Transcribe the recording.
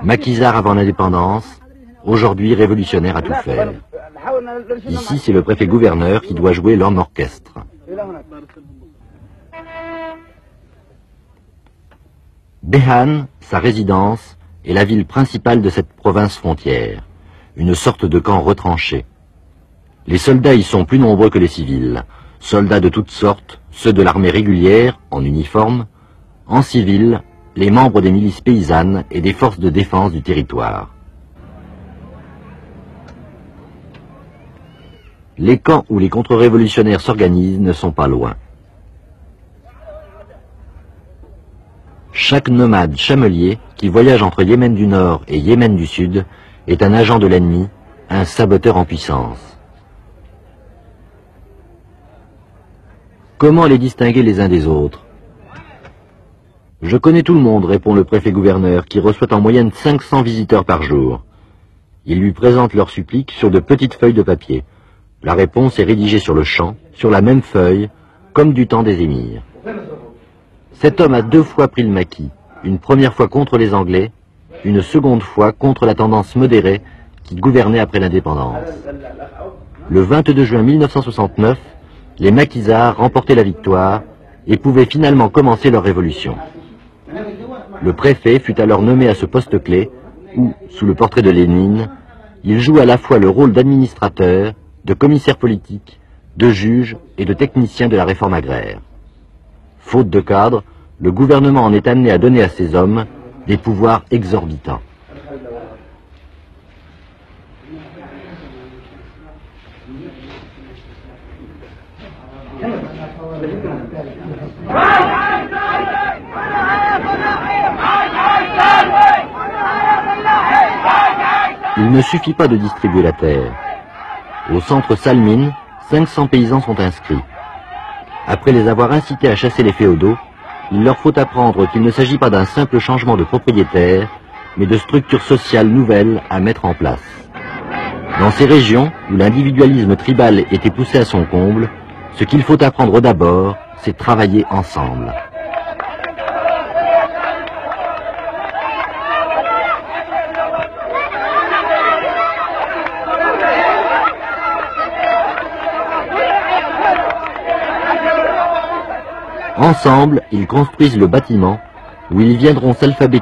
Maquisard avant l'indépendance, aujourd'hui révolutionnaire à tout faire. Ici, c'est le préfet-gouverneur qui doit jouer l'homme orchestre. Behan, sa résidence, est la ville principale de cette province frontière, une sorte de camp retranché. Les soldats y sont plus nombreux que les civils, soldats de toutes sortes, ceux de l'armée régulière, en uniforme, en civil, les membres des milices paysannes et des forces de défense du territoire. Les camps où les contre-révolutionnaires s'organisent ne sont pas loin. Chaque nomade chamelier qui voyage entre Yémen du Nord et Yémen du Sud est un agent de l'ennemi, un saboteur en puissance. Comment les distinguer les uns des autres? Je connais tout le monde, répond le préfet-gouverneur, qui reçoit en moyenne 500 visiteurs par jour. Ils lui présentent leurs suppliques sur de petites feuilles de papier. La réponse est rédigée sur le champ, sur la même feuille, comme du temps des émirs. Cet homme a 2 fois pris le maquis, une première fois contre les Anglais, une seconde fois contre la tendance modérée qui gouvernait après l'indépendance. Le 22 juin 1969, les maquisards remportaient la victoire et pouvaient finalement commencer leur révolution. Le préfet fut alors nommé à ce poste clé où, sous le portrait de Lénine, il joue à la fois le rôle d'administrateur, de commissaire politique, de juge et de technicien de la réforme agraire. Faute de cadre, le gouvernement en est amené à donner à ces hommes des pouvoirs exorbitants. Il ne suffit pas de distribuer la terre. Au centre Salmine, 500 paysans sont inscrits. Après les avoir incités à chasser les féodaux, il leur faut apprendre qu'il ne s'agit pas d'un simple changement de propriétaire, mais de structures sociales nouvelles à mettre en place. Dans ces régions où l'individualisme tribal était poussé à son comble, ce qu'il faut apprendre d'abord, c'est travailler ensemble. Ensemble, ils construisent le bâtiment où ils viendront s'alphabétiser